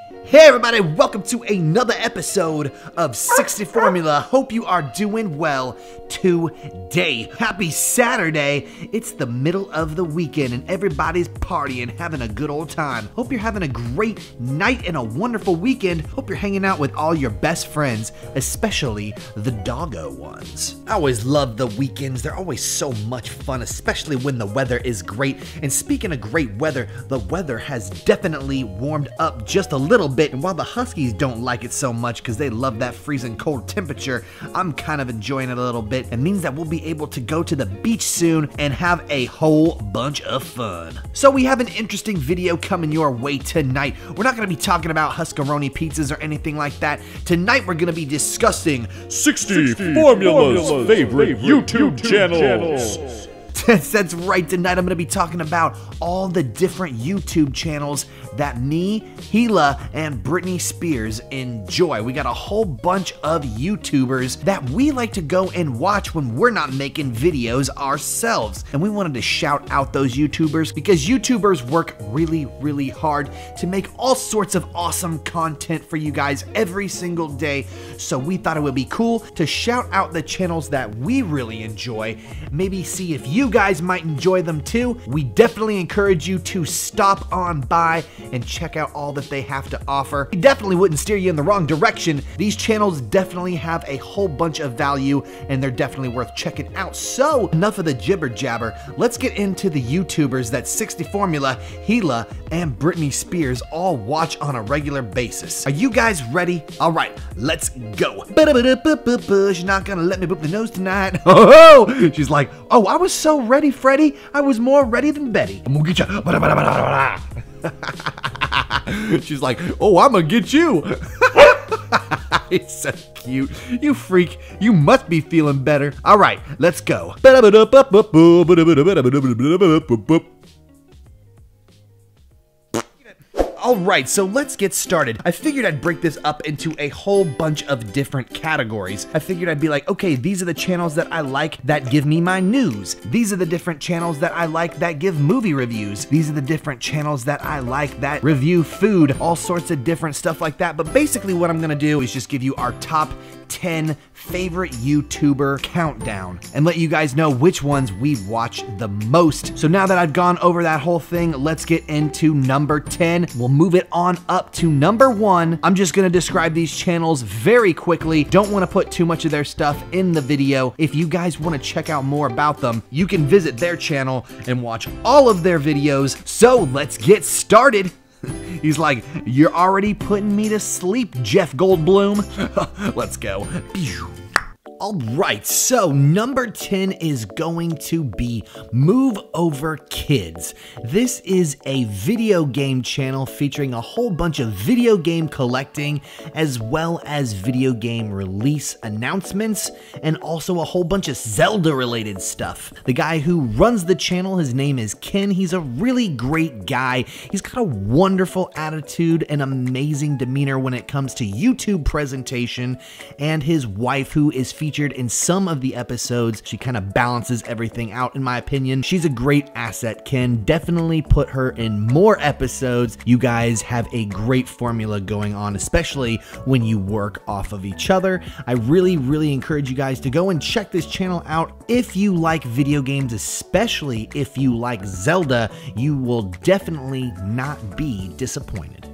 Hey everybody, welcome to another episode of 60 Formula. Hope you are doing well today. Happy Saturday. It's the middle of the weekend and everybody's partying, having a good old time. Hope you're having a great night and a wonderful weekend. Hope you're hanging out with all your best friends, especially the doggo ones. I always love the weekends. They're always so much fun, especially when the weather is great. And speaking of great weather, the weather has definitely warmed up just a little bit. And while the Huskies don't like it so much because they love that freezing cold temperature, I'm kind of enjoying it a little bit. It means that we'll be able to go to the beach soon and have a whole bunch of fun. So we have an interesting video coming your way tonight. We're not going to be talking about Huskaroni pizzas or anything like that. Tonight we're going to be discussing 60 Formula's favorite YouTube channels. That's right, tonight I'm going to be talking about all the different YouTube channels that me, Gila, and Britney Spears enjoy. We got a whole bunch of YouTubers that we like to go and watch when we're not making videos ourselves. And we wanted to shout out those YouTubers because YouTubers work really, really hard to make all sorts of awesome content for you guys every single day. So we thought it would be cool to shout out the channels that we really enjoy, maybe see if you guys might enjoy them too. We definitely encourage you to stop on by and check out all that they have to offer. We definitely wouldn't steer you in the wrong direction. These channels definitely have a whole bunch of value and they're definitely worth checking out. So enough of the jibber jabber. Let's get into the YouTubers that 60 Formula, Gila, and Britney Spears all watch on a regular basis. Are you guys ready? All right, let's go. She's not gonna let me boop the nose tonight. Oh, she's like, oh, I was so ready, Freddy. I was more ready than Betty. I'm gonna get you. She's like, oh, I'm gonna get you. It's so cute. You freak. You must be feeling better. All right, let's go. Alright, so let's get started. I figured I'd break this up into a whole bunch of different categories. I figured I'd be like, okay, these are the channels that I like that give me my news. These are the different channels that I like that give movie reviews. These are the different channels that I like that review food, all sorts of different stuff like that. But basically what I'm gonna do is just give you our top 10 favorite YouTuber countdown and let you guys know which ones we watch the most. So now that I've gone over that whole thing, let's get into number 10. We'll move it on up to number 1. I'm just gonna describe these channels very quickly. Don't want to put too much of their stuff in the video. If you guys want to check out more about them, you can visit their channel and watch all of their videos. So let's get started. He's like, you're already putting me to sleep, Jeff Goldblum. Let's go. Alright, so number 10 is going to be Move Over Kids. This is a video game channel featuring a whole bunch of video game collecting as well as video game release announcements and also a whole bunch of Zelda related stuff. The guy who runs the channel, his name is Ken. He's a really great guy. He's got a wonderful attitude and amazing demeanor when it comes to YouTube presentation, and his wife, who is featured in some of the episodes. She kind of balances everything out, in my opinion. She's a great asset. Can definitely put her in more episodes. You guys have a great formula going on, especially when you work off of each other. I really, really encourage you guys to go and check this channel out. If you like video games, especially if you like Zelda, you will definitely not be disappointed.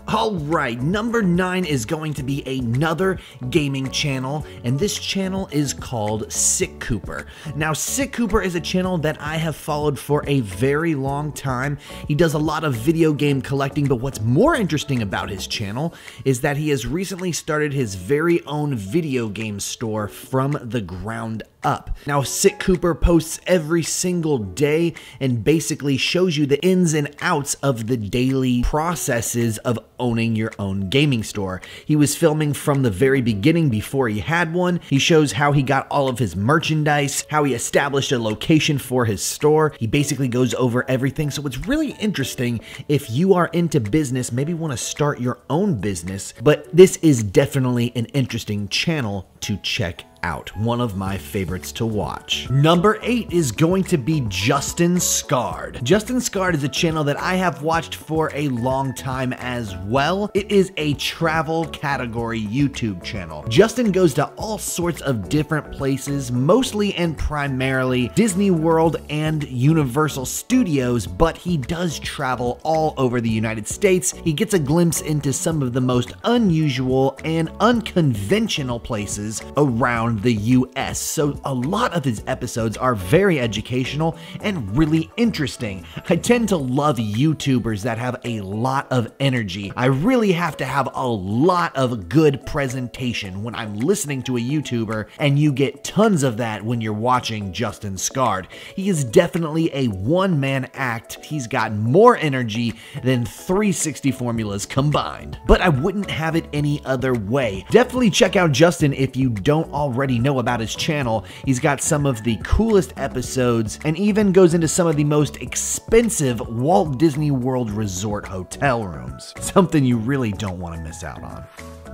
Alright, number 9 is going to be another gaming channel, and this channel is called Siccooper. Now, Siccooper is a channel that I have followed for a very long time. He does a lot of video game collecting, but what's more interesting about his channel is that he has recently started his very own video game store from the ground up. Now, Siccooper posts every single day and basically shows you the ins and outs of the daily processes of owning your own gaming store. He was filming from the very beginning before he had one. He shows how he got all of his merchandise, how he established a location for his store. He basically goes over everything. So it's really interesting if you are into business, maybe want to start your own business, but this is definitely an interesting channel to check out. One of my favorites to watch. Number 8 is going to be JustinScarred. JustinScarred is a channel that I have watched for a long time as well. It is a travel category YouTube channel. Justin goes to all sorts of different places, mostly and primarily Disney World and Universal Studios, but he does travel all over the United States. He gets a glimpse into some of the most unusual and unconventional places around the US, so a lot of his episodes are very educational and really interesting. I tend to love YouTubers that have a lot of energy. I really have to have a lot of good presentation when I'm listening to a YouTuber, and you get tons of that when you're watching JustinScarred. He is definitely a one-man act. He's got more energy than 360 formulas combined, but I wouldn't have it any other way. Definitely check out Justin if you don't already know about his channel. He's got some of the coolest episodes and even goes into some of the most expensive Walt Disney World Resort hotel rooms. Something you really don't want to miss out on.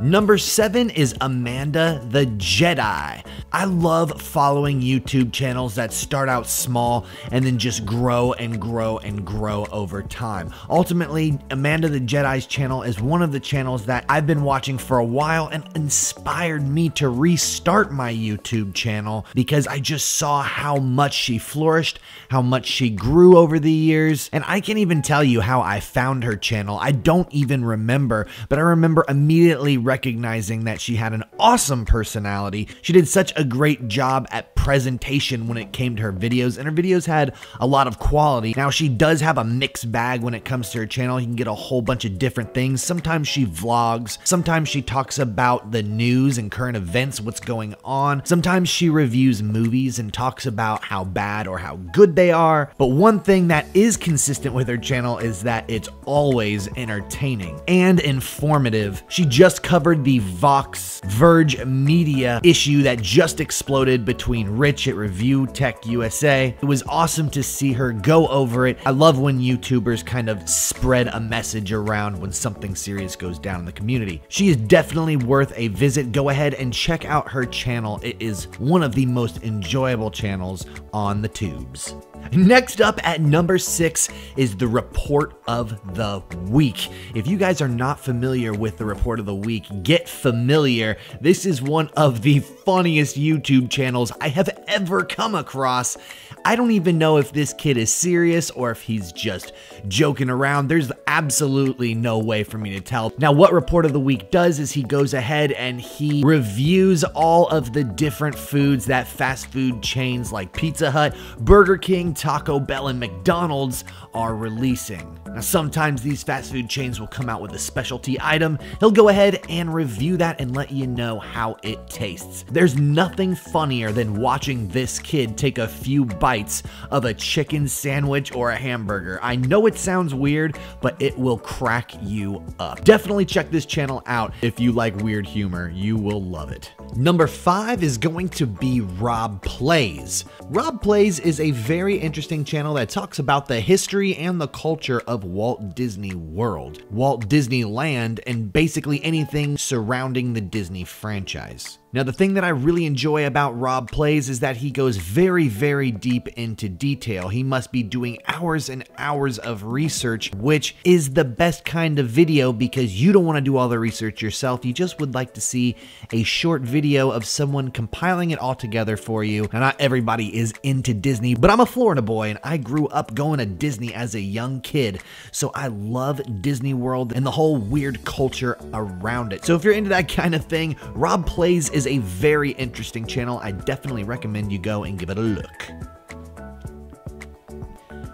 Number 7 is Amanda the Jedi. I love following YouTube channels that start out small and then just grow and grow and grow over time. Ultimately, Amanda the Jedi's channel is one of the channels that I've been watching for a while and inspired me to restart my YouTube channel because I just saw how much she flourished, how much she grew over the years, and I can't even tell you how I found her channel. I don't even remember, but I remember immediately recognizing that she had an awesome personality. She did such a great job at presentation when it came to her videos, and her videos had a lot of quality. Now, she does have a mixed bag when it comes to her channel. You can get a whole bunch of different things. Sometimes she vlogs, sometimes she talks about the news and current events, what's going on. Sometimes she reviews movies and talks about how bad or how good they are. But one thing that is consistent with her channel is that it's always entertaining and informative. She just covered the Vox Verge Media issue that just exploded between Rich at Review Tech USA. It was awesome to see her go over it. I love when YouTubers kind of spread a message around when something serious goes down in the community. She is definitely worth a visit. Go ahead and check out her channel. It is one of the most enjoyable channels on the tubes. Next up at number 6 is the Report of the Week. If you guys are not familiar with the Report of the Week, get familiar. This is one of the funniest YouTube channels I have ever come across. I don't even know if this kid is serious or if he's just joking around. There's absolutely no way for me to tell. Now, what Report of the Week does is he goes ahead and he reviews all of the different foods that fast food chains like Pizza Hut, Burger King, Taco Bell, and McDonald's are releasing. Now, sometimes these fast food chains will come out with a specialty item. He'll go ahead and review that and let you know how it tastes. There's nothing funnier than watching this kid take a few bites of a chicken sandwich or a hamburger. I know it sounds weird, but it will crack you up. Definitely check this channel out if you like weird humor. You will love it. Number 5 is going to be Rob Plays. Rob Plays is a very interesting channel that talks about the history and the culture of Walt Disney World, Walt Disneyland, and basically anything surrounding the Disney franchise. Now, the thing that I really enjoy about Rob Plays is that he goes very, very deep into detail. He must be doing hours and hours of research, which is the best kind of video because you don't want to do all the research yourself. You just would like to see a short video of someone compiling it all together for you. Now, not everybody is into Disney, but I'm a Florida boy and I grew up going to Disney as a young kid. So I love Disney World and the whole weird culture around it. So if you're into that kind of thing, Rob Plays is a very interesting channel. I definitely recommend you go and give it a look.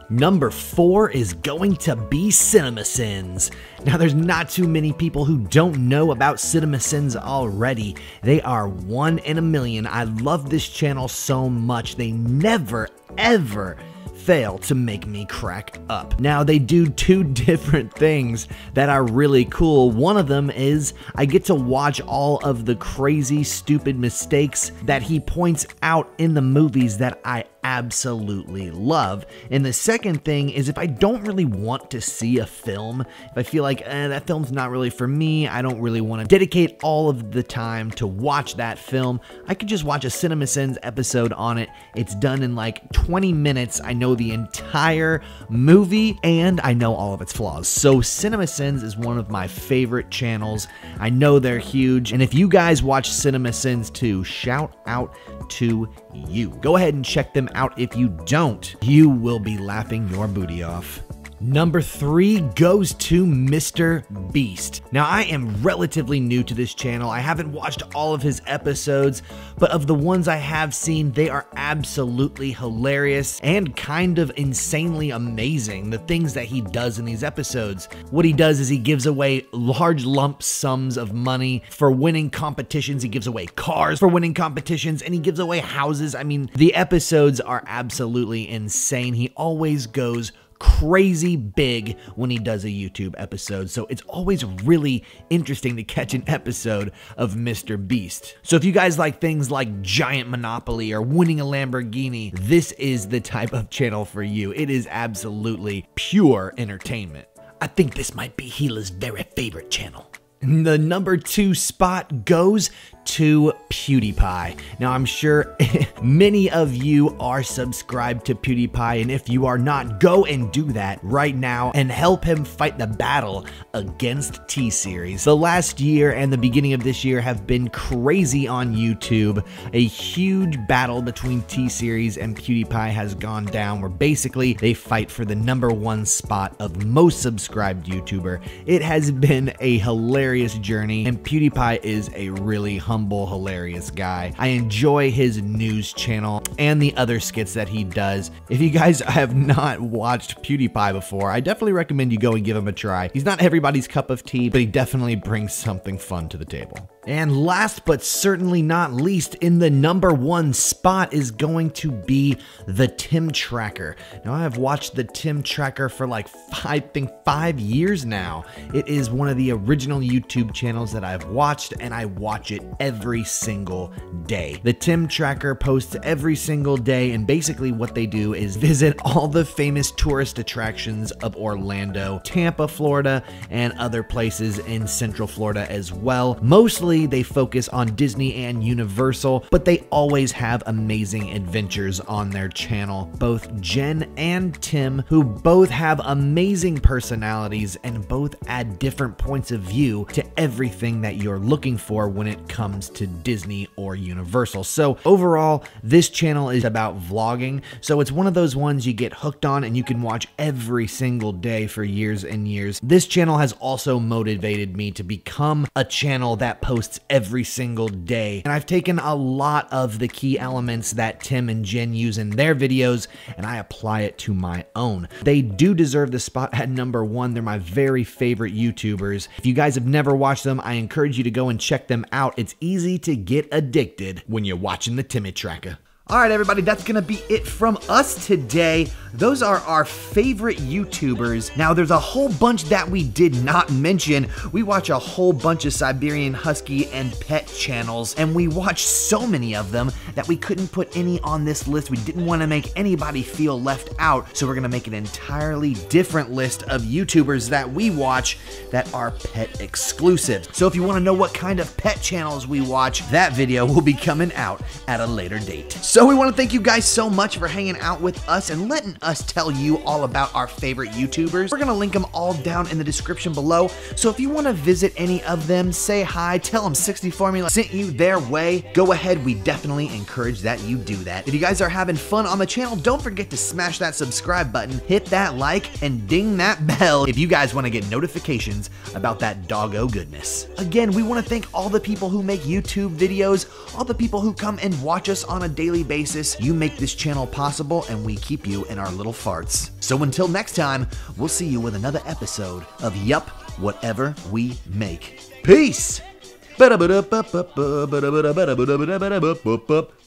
Number 4 is going to be Cinemasins. Now, there's not too many people who don't know about Cinemasins already. They are one in a million. I love this channel so much. They never, ever fail to make me crack up. Now, they do 2 different things that are really cool. One of them is I get to watch all of the crazy, stupid mistakes that he points out in the movies that I absolutely love. And the second thing is, if I don't really want to see a film, if I feel like that film's not really for me, I don't really want to dedicate all of the time to watch that film, I could just watch a Cinemasins episode on it. It's done in like 20 minutes. I know the entire movie and I know all of its flaws. So Cinemasins is one of my favorite channels. I know they're huge, and if you guys watch Cinemasins too, shout out to you. Go ahead and check them out. If you don't, you will be laughing your booty off. Number 3 goes to MrBeast. Now, I am relatively new to this channel. I haven't watched all of his episodes, but of the ones I have seen, they are absolutely hilarious and kind of insanely amazing, the things that he does in these episodes. What he does is he gives away large lump sums of money for winning competitions. He gives away cars for winning competitions, and he gives away houses. I mean, the episodes are absolutely insane. He always goes crazy big when he does a YouTube episode, so it's always really interesting to catch an episode of MrBeast. So if you guys like things like giant Monopoly or winning a Lamborghini, this is the type of channel for you. It is absolutely pure entertainment. I think this might be Gila's very favorite channel. The number 2 spot goes to PewDiePie. Now, I'm sure many of you are subscribed to PewDiePie, and if you are not, go and do that right now and help him fight the battle against T-Series. The last year and the beginning of this year have been crazy on YouTube. A huge battle between T-Series and PewDiePie has gone down, where basically they fight for the number 1 spot of most subscribed YouTuber. It has been a hilarious journey, and PewDiePie is a really humble, hilarious guy. I enjoy his news channel and the other skits that he does. If you guys have not watched PewDiePie before, I definitely recommend you go and give him a try. He's not everybody's cup of tea, but he definitely brings something fun to the table. And last but certainly not least, in the number 1 spot is going to be TheTimTracker. Now, I have watched TheTimTracker for like I think 5 years now. It is one of the original YouTube channels that I've watched, and I watch it every single day. TheTimTracker posts every single day, and basically what they do is visit all the famous tourist attractions of Orlando, Tampa, Florida, and other places in Central Florida as well. Mostly they focus on Disney and Universal, but they always have amazing adventures on their channel. Both Jen and Tim, who both have amazing personalities and both add different points of view to everything that you're looking for when it comes to Disney or Universal. So overall, this channel is about vlogging, so it's one of those ones you get hooked on and you can watch every single day for years and years. This channel has also motivated me to become a channel that posts every single day, and I've taken a lot of the key elements that Tim and Jen use in their videos and I apply it to my own. They do deserve the spot at number 1. They're my very favorite YouTubers. If you guys have never watched them, I encourage you to go and check them out. It's easy to get addicted when you're watching the TimTracker. Alright everybody, that's gonna be it from us today. Those are our favorite YouTubers. Now there's a whole bunch that we did not mention. We watch a whole bunch of Siberian Husky and pet channels, and we watch so many of them that we couldn't put any on this list. We didn't want to make anybody feel left out, so we're gonna make an entirely different list of YouTubers that we watch that are pet exclusive. So if you want to know what kind of pet channels we watch, that video will be coming out at a later date. So we want to thank you guys so much for hanging out with us and letting us tell you all about our favorite YouTubers. We're going to link them all down in the description below. So if you want to visit any of them, say hi, tell them 60 Formula sent you their way, go ahead. We definitely encourage that you do that. If you guys are having fun on the channel, don't forget to smash that subscribe button, hit that like, and ding that bell if you guys want to get notifications about that doggo goodness. Again, we want to thank all the people who make YouTube videos, all the people who come and watch us on a daily basis. You make this channel possible, and we keep you in our little farts. So until next time, we'll see you with another episode of Yup, Whatever We Make. Peace!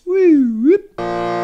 Woo!